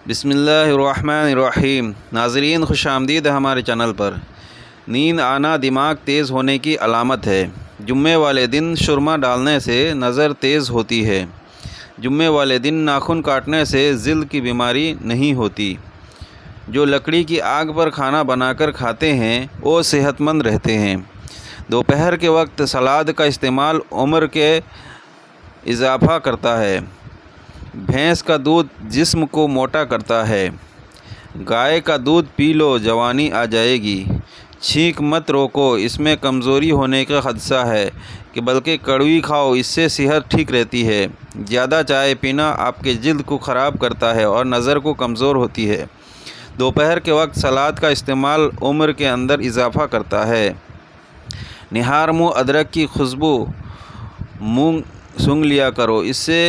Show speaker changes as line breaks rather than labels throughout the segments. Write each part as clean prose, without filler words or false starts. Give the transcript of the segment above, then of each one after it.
بسم اللہ الرحمن الرحیم۔ ناظرین خوش آمدید ہمارے چینل پر۔ نیند آنا دماغ تیز ہونے کی علامت ہے۔ جمعے والے دن سرما ڈالنے سے نظر تیز ہوتی ہے۔ جمعے والے دن ناخن کاٹنے سے جلد کی بیماری نہیں ہوتی۔ جو لکڑی کی آگ پر کھانا بنا کر کھاتے ہیں وہ صحت مند رہتے ہیں۔ دوپہر کے وقت سلاد کا استعمال عمر کے اضافہ کرتا ہے۔ بھینس کا دودھ جسم کو موٹا کرتا ہے۔ گائے کا دودھ پی لو جوانی آ جائے گی۔ چھینک مت روکو، اس میں کمزوری ہونے کا خدشہ ہے کہ بلکہ کڑوی کھاؤ، اس سے صحت ٹھیک رہتی ہے۔ زیادہ چائے پینا آپ کے جلد کو خراب کرتا ہے اور نظر کو کمزور ہوتی ہے۔ دوپہر کے وقت سلاد کا استعمال عمر کے اندر اضافہ کرتا ہے۔ نہار منہ ادرک کی خوشبو منہ سونگھ لیا کرو، اس سے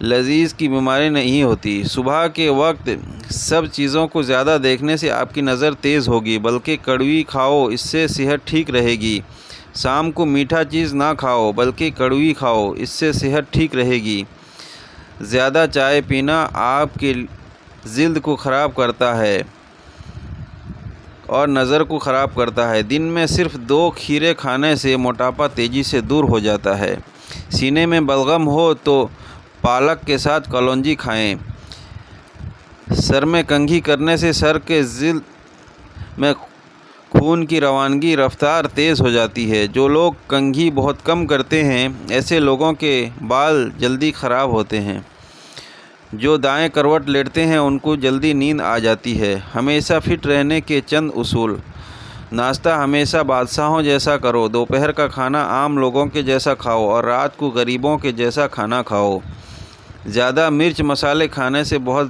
لذیذ کی بیماری نہیں ہوتی۔ صبح کے وقت سب چیزوں کو زیادہ دیکھنے سے آپ کی نظر تیز ہوگی، بلکہ کڑوی کھاؤ، اس سے صحت ٹھیک رہے گی۔ شام کو میٹھا چیز نہ کھاؤ بلکہ کڑوی کھاؤ، اس سے صحت ٹھیک رہے گی۔ زیادہ چائے پینا آپ کے جلد کو خراب کرتا ہے اور نظر کو خراب کرتا ہے۔ دن میں صرف 2 کھیرے کھانے سے موٹاپا تیزی سے دور ہو جاتا ہے۔ سینے میں بلغم ہو تو پالک کے ساتھ کلونجی کھائیں۔ سر میں کنگھی کرنے سے سر کے جلد میں خون کی روانگی رفتار تیز ہو جاتی ہے۔ جو لوگ کنگھی بہت کم کرتے ہیں ایسے لوگوں کے بال جلدی خراب ہوتے ہیں۔ جو دائیں کروٹ لیٹتے ہیں ان کو جلدی نیند آ جاتی ہے۔ ہمیشہ فٹ رہنے کے چند اصول۔ ناشتہ ہمیشہ بادشاہوں جیسا کرو، دوپہر کا کھانا عام لوگوں کے جیسا کھاؤ اور رات کو غریبوں کے جیسا کھانا کھاؤ۔ زیادہ مرچ مسالے کھانے سے بہت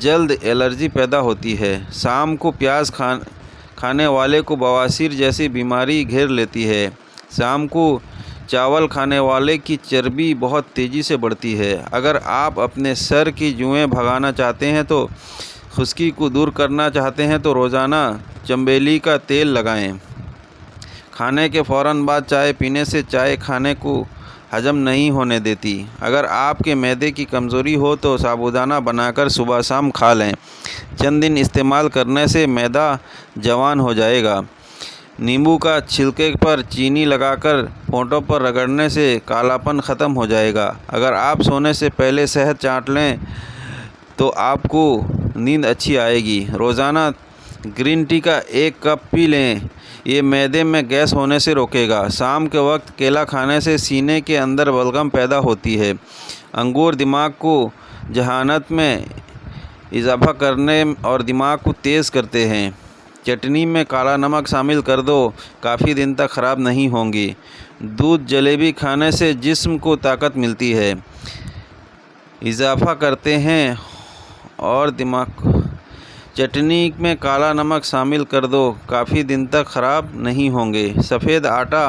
جلد الرجی پیدا ہوتی ہے۔ شام کو پیاز کھانے والے کو بواسیر جیسی بیماری گھیر لیتی ہے۔ شام کو چاول کھانے والے کی چربی بہت تیزی سے بڑھتی ہے۔ اگر آپ اپنے سر کی جوئیں بھگانا چاہتے ہیں تو خشکی کو دور کرنا چاہتے ہیں تو روزانہ چنبیلی کا تیل لگائیں۔ کھانے کے فوراً بعد چائے پینے سے چائے کھانے کو ہضم نہیں ہونے دیتی۔ اگر آپ کے معدے کی کمزوری ہو تو سابودانہ بنا کر صبح شام کھا لیں۔ چند دن استعمال کرنے سے معدہ جوان ہو جائے گا۔ نیمبو کا چھلکے پر چینی لگا کر ہونٹوں پر رگڑنے سے کالا پن ختم ہو جائے گا۔ اگر آپ سونے سے پہلے شہد چاٹ لیں تو آپ کو نیند اچھی آئے گی۔ روزانہ گرین ٹی کا 1 کپ پی لیں، یہ معدے میں گیس ہونے سے روکے گا۔ شام کے وقت کیلا کھانے سے سینے کے اندر بلغم پیدا ہوتی ہے۔ انگور دماغ کو ذہانت میں اضافہ کرنے اور دماغ کو تیز کرتے ہیں۔ چٹنی میں کالا نمک شامل کر دو، کافی دن تک خراب نہیں ہوں گی۔ دودھ جلیبی کھانے سے جسم کو طاقت ملتی ہے، اضافہ کرتے ہیں اور دماغ چٹنی میں کالا نمک شامل کر دو، کافی دن تک خراب نہیں ہوں گے۔ سفید آٹا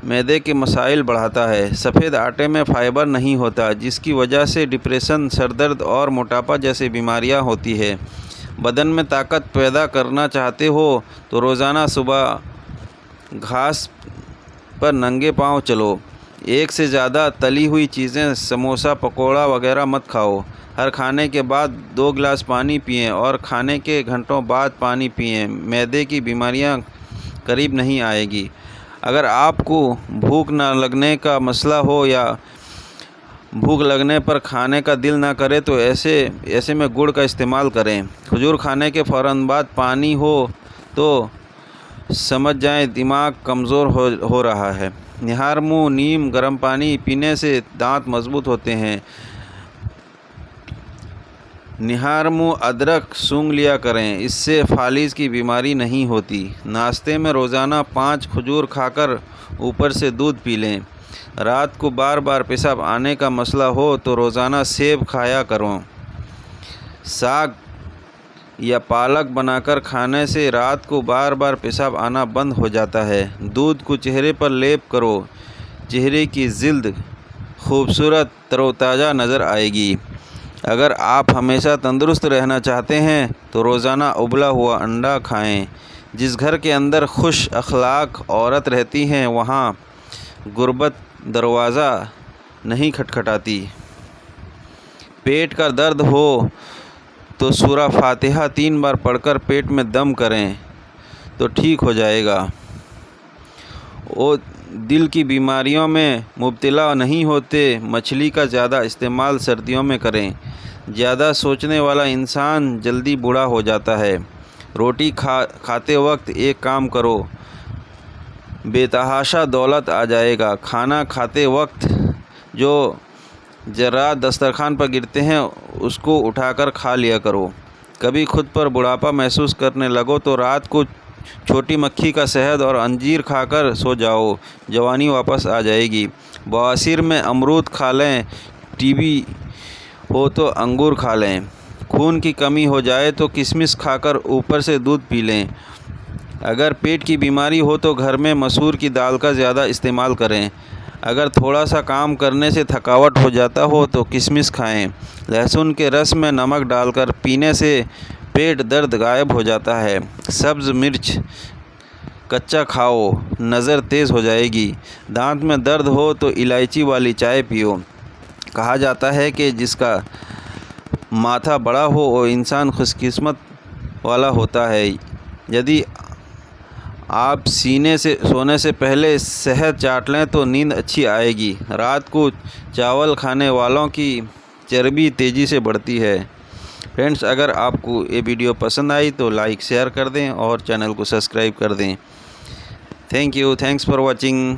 معدے کے مسائل بڑھاتا ہے۔ سفید آٹے میں فائبر نہیں ہوتا، جس کی وجہ سے ڈپریشن، سر درد اور موٹاپا جیسی بیماریاں ہوتی ہے۔ بدن میں طاقت پیدا کرنا چاہتے ہو تو روزانہ صبح گھاس پر ننگے پاؤں چلو۔ 1 سے زیادہ تلی ہوئی چیزیں، سموسہ، پکوڑا وغیرہ مت کھاؤ۔ ہر کھانے کے بعد 2 گلاس پانی پئیں اور کھانے کے گھنٹوں بعد پانی پئیں۔ معدے کی بیماریاں قریب نہیں آئے گی۔ اگر آپ کو بھوک نہ لگنے کا مسئلہ ہو یا بھوک لگنے پر کھانے کا دل نہ کرے تو ایسے میں گڑ کا استعمال کریں۔ کھجور کھانے کے فوراً بعد پانی ہو تو سمجھ جائیں دماغ کمزور ہو رہا ہے۔ نہار منہ نیم گرم پانی پینے سے دانت مضبوط ہوتے ہیں۔ نہار منہ ادرک سونگھ لیا کریں، اس سے فالج کی بیماری نہیں ہوتی۔ ناشتے میں روزانہ 5 کھجور کھا کر اوپر سے دودھ پی لیں۔ رات کو بار بار پیشاب آنے کا مسئلہ ہو تو روزانہ سیب کھایا کرو۔ ساگ یا پالک بنا کر کھانے سے رات کو بار بار پیشاب آنا بند ہو جاتا ہے۔ دودھ کو چہرے پر لیپ کرو، چہرے کی جلد خوبصورت تروتازہ نظر آئے گی۔ اگر آپ ہمیشہ تندرست رہنا چاہتے ہیں تو روزانہ ابلا ہوا انڈا کھائیں۔ جس گھر کے اندر خوش اخلاق عورت رہتی ہیں وہاں غربت دروازہ نہیں کھٹکھٹاتی۔ پیٹ کا درد ہو تو سورہ فاتحہ 3 بار پڑھ کر پیٹ میں دم کریں تو ٹھیک ہو جائے گا۔ اور دل کی بیماریوں میں مبتلا نہیں ہوتے، مچھلی کا زیادہ استعمال سردیوں میں کریں۔ زیادہ سوچنے والا انسان جلدی بوڑھا ہو جاتا ہے۔ روٹی کھاتے وقت ایک کام کرو، بے تحاشا دولت آ جائے گا۔ کھانا کھاتے وقت جو ذرات دسترخوان پر گرتے ہیں اس کو اٹھا کر کھا لیا کرو۔ کبھی خود پر بڑھاپا محسوس کرنے لگو تو رات کو چھوٹی مکھی کا شہد اور انجیر کھا کر سو جاؤ، جوانی واپس آ جائے گی۔ بواسیر میں امرود کھا لیں، ٹی بی ہو تو انگور کھا لیں۔ خون کی کمی ہو جائے تو کشمش کھا کر اوپر سے دودھ پی لیں۔ اگر پیٹ کی بیماری ہو تو گھر میں مسور کی دال کا زیادہ استعمال کریں۔ اگر تھوڑا سا کام کرنے سے تھکاوٹ ہو جاتا ہو تو کشمش کھائیں۔ لہسن کے رس میں نمک ڈال کر پینے سے پیٹ درد غائب ہو جاتا ہے۔ سبز مرچ کچا کھاؤ، نظر تیز ہو جائے گی۔ دانت میں درد ہو تو الائچی والی چائے پیو۔ کہا جاتا ہے کہ جس کا ماتھا بڑا ہو وہ انسان خوش قسمت والا ہوتا ہے۔ یدی آپ سونے سے پہلے شہد چاٹ لیں تو نیند اچھی آئے گی۔ رات کو چاول کھانے والوں کی چربی تیزی سے بڑھتی ہے۔ فرینڈز، اگر آپ کو یہ ویڈیو پسند آئی تو لائک شیئر کر دیں اور چینل کو سبسکرائب کر دیں۔ Thank you, thanks for watching.